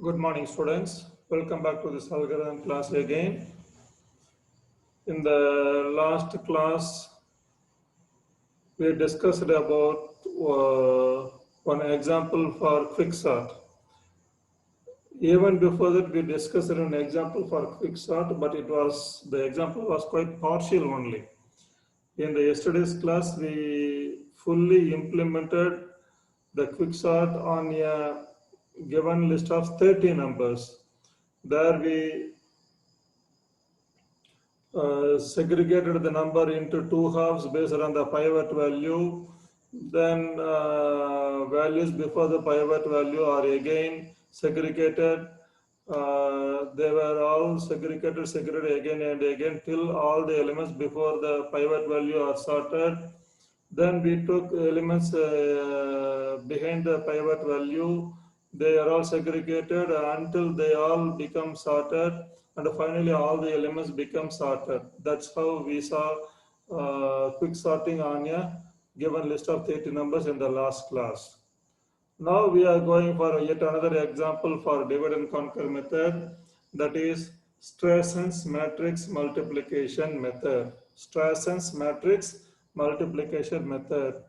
Good morning, students. Welcome back to this algorithm class again. In the last class, we discussed about one example for quicksort. Even before that, we discussed an example for quicksort, but the example was quite partial only. In the yesterday's class, we fully implemented the quicksort on a given list of 30 numbers. There we segregated the number into two halves based on the pivot value. Then values before the pivot value are again segregated. They were all segregated again and again till all the elements before the pivot value are sorted. Then we took elements behind the pivot value. They are all segregated until they all become sorted, and finally all the elements become sorted. That's how we saw quick sorting on a given list of 30 numbers in the last class. Now we are going for yet another example for divide and conquer method, that is Strasson's matrix multiplication method. Strasson's matrix multiplication method.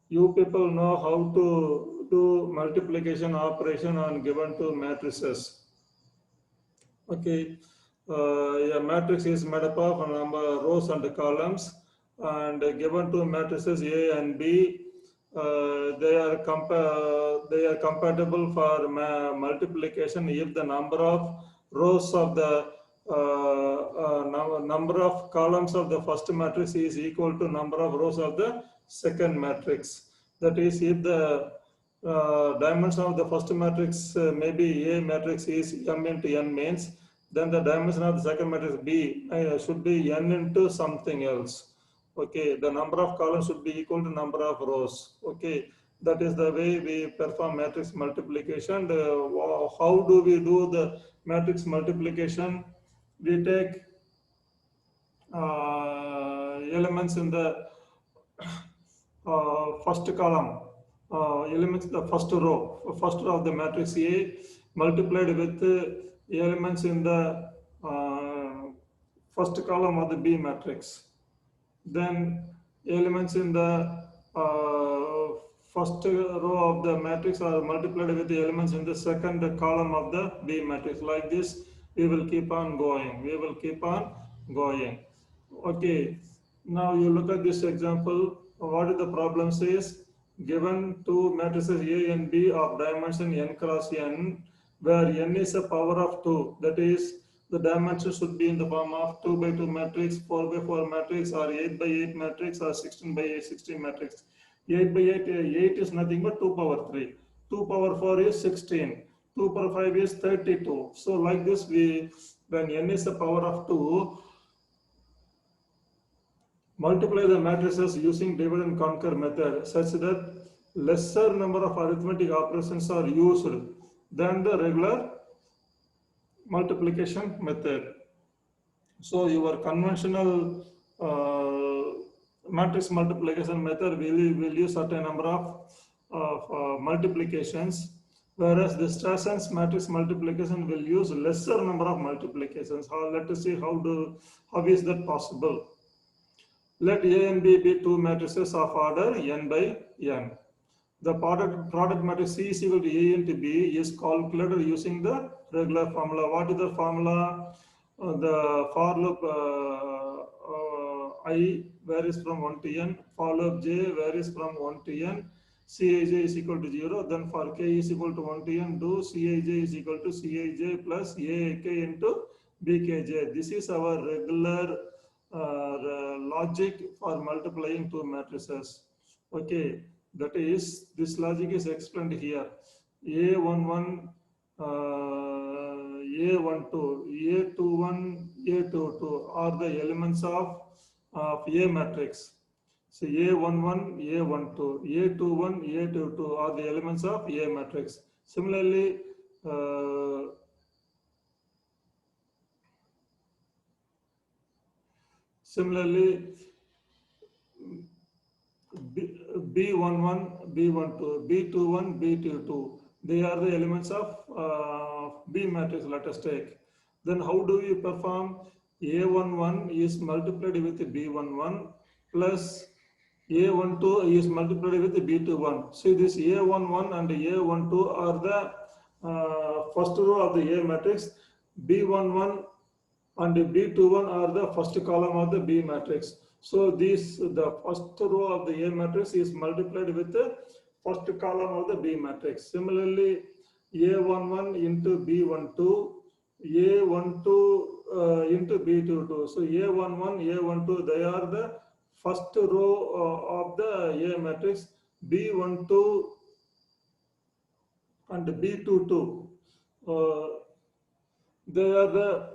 You people know how to do multiplication operation on given two matrices. Okay, a matrix is made up of a number of rows and columns, and given two matrices A and B, they are compatible for multiplication if the number of rows of the number of columns of the first matrix is equal to number of rows of the second matrix. That is, if the dimension of the first matrix maybe A matrix is m into n means, then the dimension of the second matrix B should be n into something else. Okay, the number of columns should be equal to number of rows. Okay, that is the way we perform matrix multiplication. How do we do the matrix multiplication? We take elements in the first column, elements in the first row of the matrix A multiplied with elements in the first column of the B matrix. Then elements in the first row of the matrix are multiplied with the elements in the second column of the B matrix. Like this, we will keep on going. We will keep on going. Okay, now you look at this example. What is the problem says? Given two matrices A and B of dimension n cross n, where n is a power of 2, that is, the dimension should be in the form of 2 by 2 matrix, 4 by 4 matrix, or 8 by 8 matrix, or 16 by 16 matrix. 8 by 8, 8 is nothing but 2 power 3. 2 power 4 is 16. 2 power 5 is 32. So like this, when n is a power of 2, multiply the matrices using divide and conquer method such that lesser number of arithmetic operations are used than the regular multiplication method. So your conventional matrix multiplication method will use certain number of multiplications, whereas the Strasson's matrix multiplication will use lesser number of multiplications. Let us see how is that possible. Let A and B be two matrices of order n by n. The product matrix C is equal to A into B is calculated using the regular formula. What is the formula? The for loop I varies from 1 to n, for loop j varies from 1 to n, Cij is equal to 0. Then for k is equal to 1 to n, do Cij is equal to Cij plus Ak into Bkj. This is our regular logic for multiplying two matrices. Okay, that is, this logic is explained here. A11, A12, A21, A22 are the elements of A matrix. So A11, A12, A21, A22 are the elements of A matrix. Similarly, B11, B12, B21, B22. They are the elements of B matrix, let us take. Then how do you perform? A11 is multiplied with B11 plus A12 is multiplied with B21. See, this A11 and A12 are the first row of the A matrix. B11 and B21 are the first column of the B matrix. So the first row of the A matrix is multiplied with the first column of the B matrix. Similarly, A11 into B12, A12 into B22. So A11, A12, they are the first row of the A matrix. B12 and B22, they are the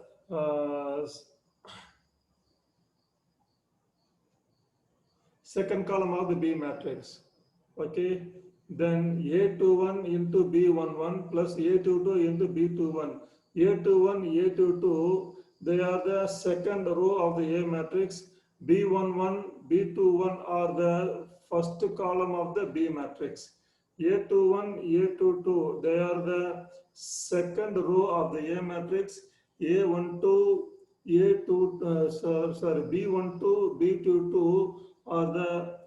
second column of the B matrix. Okay, then A21 into B11 plus A22 into B21. A21, A22, they are the second row of the A matrix. B11, B21 are the first column of the B matrix. A21, A22, they are the second row of the A matrix. A12, B12, B22 are the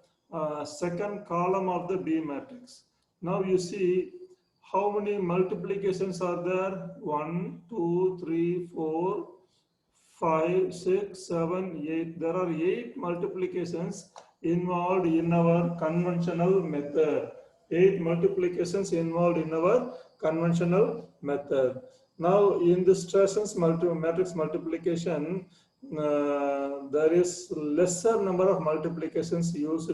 second column of the B matrix. Now you see how many multiplications are there? 1, 2, 3, 4, 5, 6, 7, 8. There are 8 multiplications involved in our conventional method. 8 multiplications involved in our conventional method. Now in the Stresson's matrix multiplication, there is lesser number of multiplications used,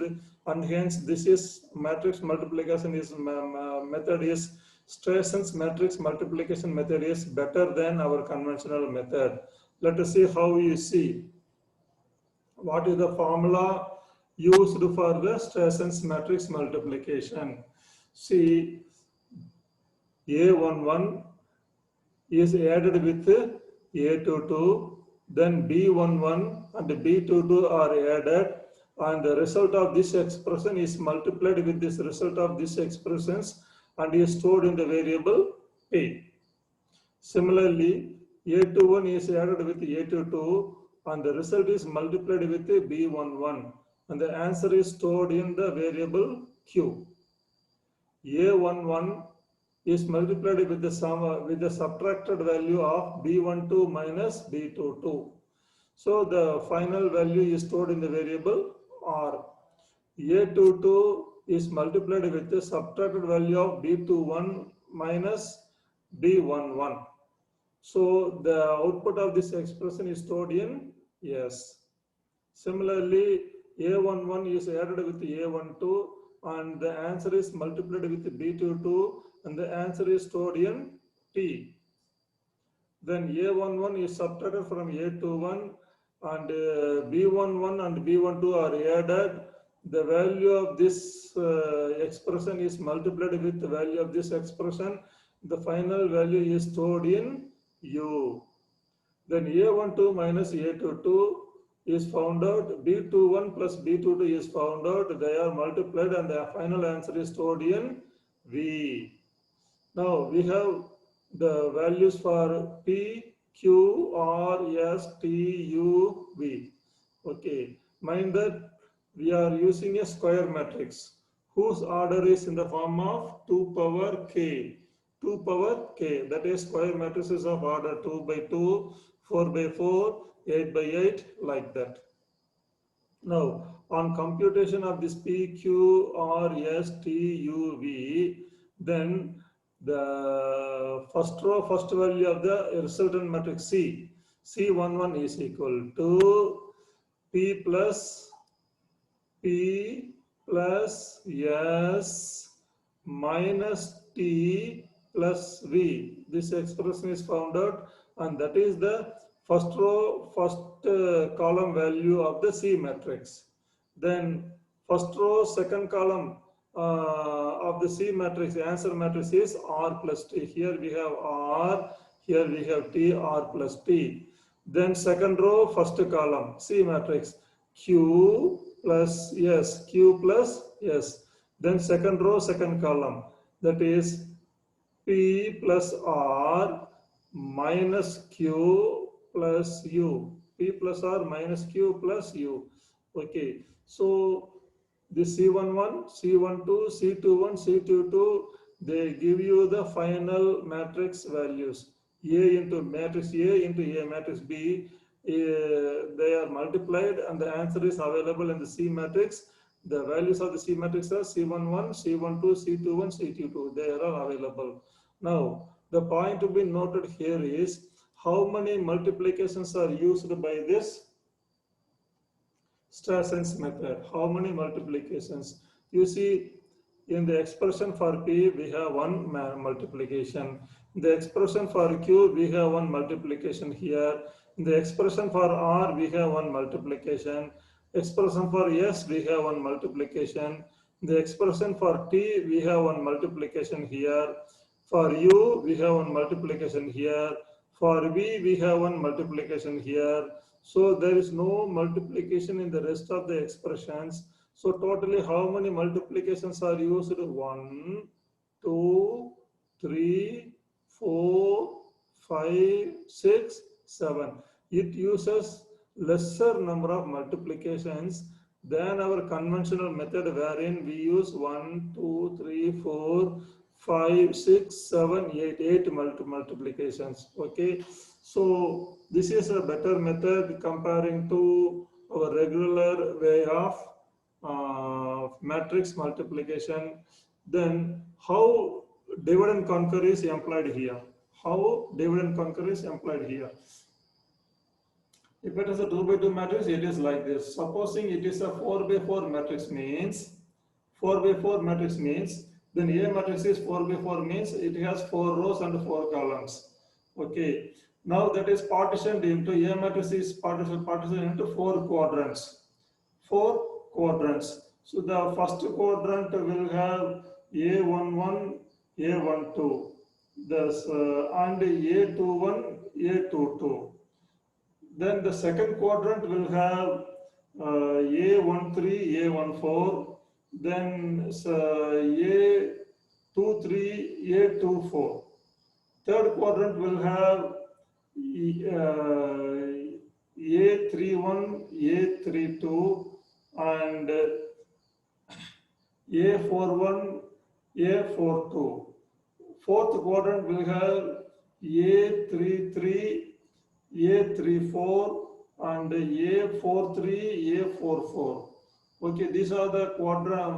and hence this is matrix multiplication is method is Stresson's matrix multiplication method is better than our conventional method. Let us see how you see. What is the formula used for the Stresson's matrix multiplication? See, A11 is added with A22, then B11 and B22 are added, and the result of this expression is multiplied with this result of these expressions and is stored in the variable P. Similarly, A21 is added with A22 and the result is multiplied with B11 and the answer is stored in the variable Q. A11 is multiplied with the subtracted value of B12 minus B22. So the final value is stored in the variable R. A22 is multiplied with the subtracted value of B21 minus B11. So the output of this expression is stored in S. Similarly, A11 is added with A12 and the answer is multiplied with B22 and the answer is stored in T. Then A11 is subtracted from A21 and B11 and B12 are added. The value of this expression is multiplied with the value of this expression. The final value is stored in U. Then A12 minus A22 is found out, B21 plus B22 is found out, they are multiplied and the final answer is stored in V. Now we have the values for P, Q, R, S, T, U, V. Okay, mind that we are using a square matrix whose order is in the form of 2 power k. 2 power k, that is square matrices of order 2 by 2, 4 by 4, 8 by 8, like that. Now, on computation of this P, Q, R, S, T, U, V, then the first row, first value of the resultant matrix C, C11 is equal to P plus S minus T plus V. This expression is found out and that is the first row, first column value of the C matrix. Then first row, second column of the C matrix, the answer matrix is R plus T. Here we have R, here we have T, R plus T. Then second row, first column, C matrix, Q plus S, Q plus S. Then second row, second column, that is P plus R minus Q plus U. P plus R minus Q plus U. Okay, so the C11, C12, C21, C22, they give you the final matrix values. A into matrix A into A matrix B, they are multiplied and the answer is available in the C matrix. The values of the C matrix are C11, C12, C21, C22. They are all available. Now, the point to be noted here is how many multiplications are used by this Strassen's method. How many multiplications? You see, in the expression for P, we have one multiplication. In the expression for Q, we have one multiplication here. In the expression for R, we have one multiplication. Expression for S, we have one multiplication. In the expression for T, we have one multiplication here. For U, we have one multiplication here. For V, we have one multiplication here. So there is no multiplication in the rest of the expressions. So totally how many multiplications are used? 1, 2, 3, 4, 5, 6, 7. It uses lesser number of multiplications than our conventional method wherein we use 1, 2, 3, 4, 5, 6, 7, 8 multiplications. Okay. So this is a better method comparing to our regular way of matrix multiplication. Then how divide and conquer is employed here? How divide and conquer is employed here? If it is a 2 by 2 matrix, it is like this. Supposing it is a 4 by 4 matrix means, 4 by 4 matrix means, then A matrix is 4 by 4 means it has 4 rows and 4 columns. Okay. Now that is partitioned into, A matrix is partitioned into 4 quadrants. 4 quadrants. So the first quadrant will have A11, A12, and A21, A22. Then the second quadrant will have A13, A14, then A23, A24. Third quadrant will have A31, A32, and A41, A42. Fourth quadrant will have A33, A34, and A43, A44. Okay, these are the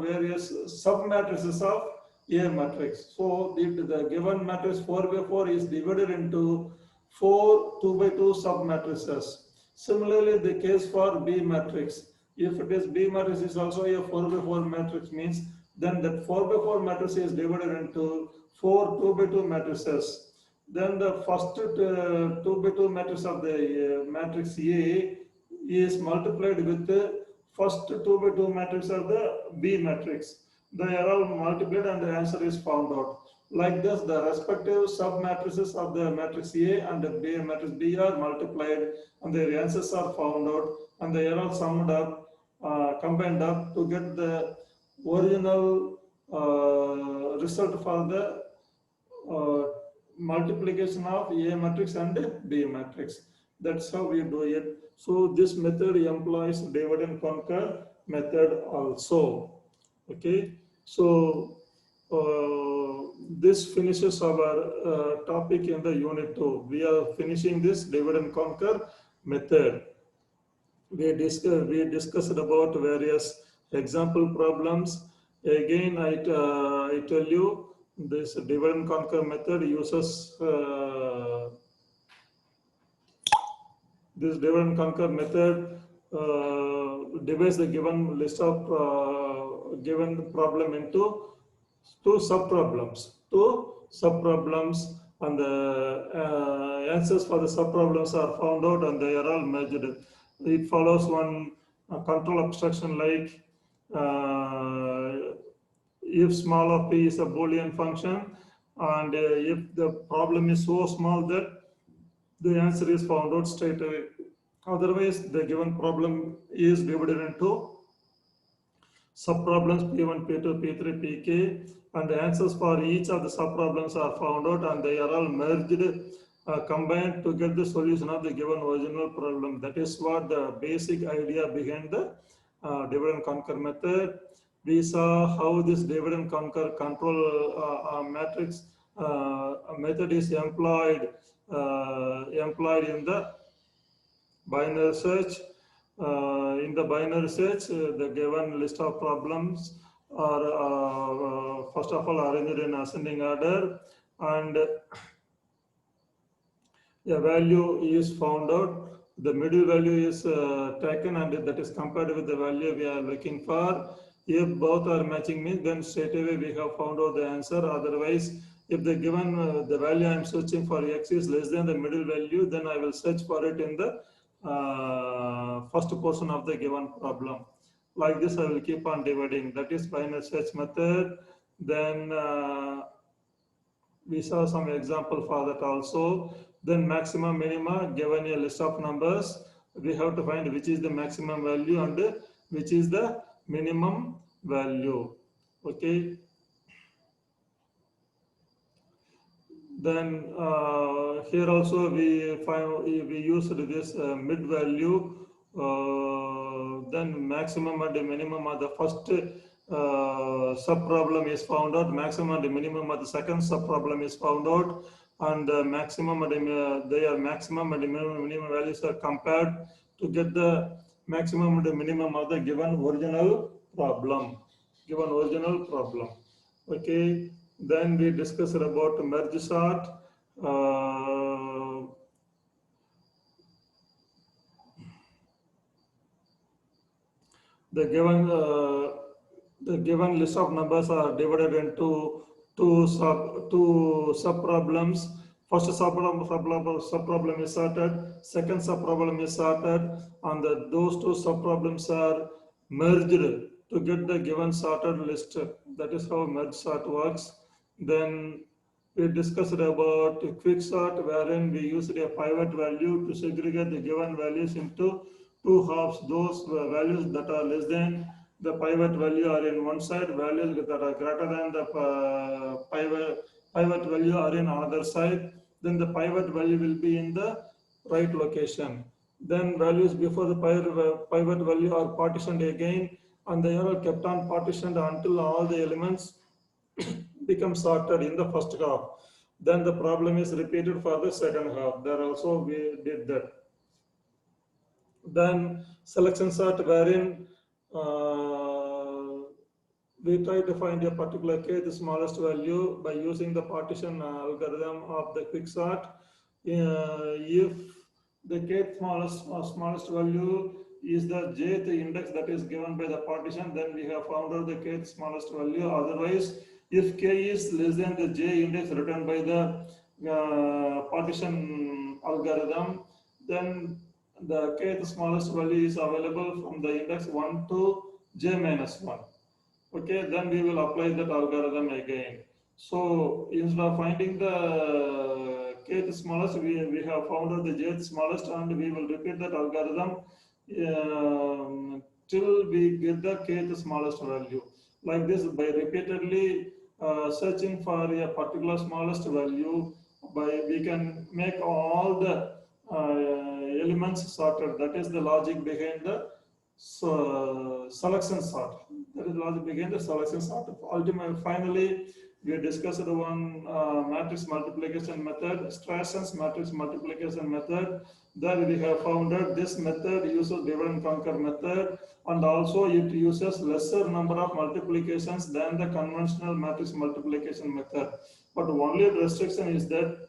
various submatrices of A matrix. So the given matrix 4 by 4 is divided into 4 2 by 2 submatrices. Similarly, the case for B matrix. If it is B matrix is also a 4 by 4 matrix means then that 4 by 4 matrix is divided into 4 2 by 2 matrices. Then the first 2 by 2 matrix of the matrix A is multiplied with the first 2 by 2 matrix of the B matrix. They are all multiplied and the answer is found out. Like this, the respective submatrices of the matrix A and the matrix B are multiplied and their answers are found out and they are all summed up, combined up to get the original result for the multiplication of A matrix and B matrix. That's how we do it. So this method employs divide and conquer method also. Okay. So this finishes our topic in the unit 2. We are finishing this divide and conquer method. We discussed about various example problems. Again, I tell you this divide and conquer method uses this divide and conquer method divides the given list of given problem into two subproblems, and the answers for the subproblems are found out and they are all measured. It follows one control abstraction like if small of p is a Boolean function and if the problem is so small that the answer is found out straight away. Otherwise, the given problem is divided into subproblems P1, P2, P3, Pk, and the answers for each of the subproblems are found out, and they are all merged, combined to get the solution of the given original problem. That is what the basic idea behind the divide and conquer method. We saw how this divide and conquer control matrix method is employed in the binary search. In the binary search, the given list of problems are first of all arranged in ascending order, and a value is found out. The middle value is taken, and that is compared with the value we are looking for. If both are matching means, then straight away we have found out the answer. Otherwise, if the given the value I am searching for x is less than the middle value, then I will search for it in the first portion of the given problem. Like this, I will keep on dividing. That is binary search method. Then we saw some example for that also. Then maximum minima, given a list of numbers, we have to find which is the maximum value and which is the minimum value. Okay. Then here also we used this mid value. Then maximum and minimum are the first sub problem is found out. Maximum and minimum of the second sub problem is found out, and maximum and their maximum and minimum values are compared to get the maximum and minimum of the given original problem. Okay. Then we discussed about merge sort. The given list of numbers are divided into two sub problems. First sub problem is sorted. Second sub problem is sorted, and those two sub problems are merged to get the given sorted list. That is how merge sort works. Then we discussed about quick sort, wherein we used a pivot value to segregate the given values into two halves. Those values that are less than the pivot value are in one side, values that are greater than the pivot value are in another side. Then the pivot value will be in the right location. Then values before the pivot value are partitioned again, and they are kept on partitioned until all the elements become sorted in the first half. Then the problem is repeated for the second half. There also we did that. Then selection sort, wherein we try to find a particular k, the smallest value, by using the partition algorithm of the quick sort. If the kth smallest value is the jth index that is given by the partition, then we have found out the kth smallest value. Otherwise, if k is less than the j index written by the partition algorithm, then the kth smallest value is available from the index 1 to j minus 1. Okay, then we will apply that algorithm again. So instead of finding the kth smallest, we have found out the jth smallest, and we will repeat that algorithm till we get the kth smallest value. Like this, by repeatedly searching for a particular smallest value, we can make all the elements sorted. That is the logic behind the selection sort. That is logic behind the selection sort. Ultimately, finally, we discussed one matrix multiplication method, Strassen's matrix multiplication method. There we have found that this method uses divide and conquer method, and also it uses lesser number of multiplications than the conventional matrix multiplication method. But only restriction is that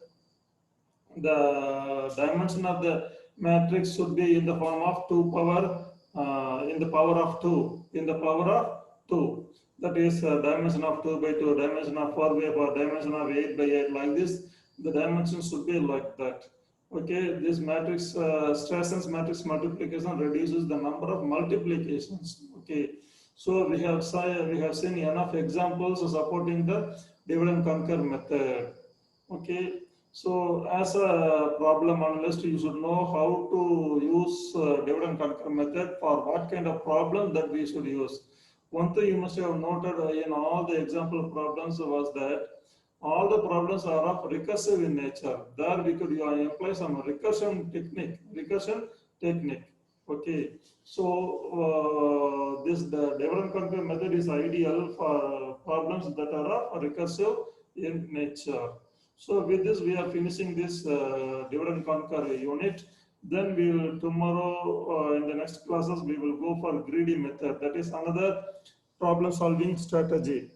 the dimension of the matrix should be in the form of 2 power in the power of 2. That is dimension of 2 by 2, dimension of 4 by 4, dimension of 8 by 8. Like this, the dimension should be like that. Okay, this matrix Strassen's matrix multiplication reduces the number of multiplications. Okay, so we have seen enough examples supporting the divide and conquer method. Okay. So as a problem analyst, you should know how to use divide and conquer method for what kind of problem that we should use. one thing you must have noted in all the example problems was that all the problems are of recursive in nature. There we could apply some recursion technique. Okay, so this the dividend conquer method is ideal for problems that are of recursive in nature. So with this, we are finishing this dividend conquer unit. Then we will tomorrow in the next classes we will go for greedy method. That is another problem solving strategy.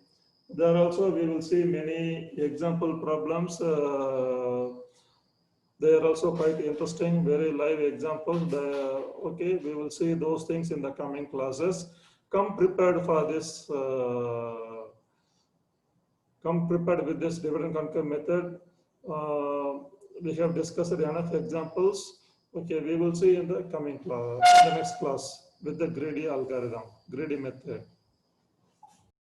There also we will see many example problems. They are also quite interesting, very live examples. Okay, we will see those things in the coming classes. Come prepared for this. Come prepared with this dividend conquer method. We have discussed enough examples. Okay, we will see in the coming class, in the next class with the greedy algorithm, greedy method.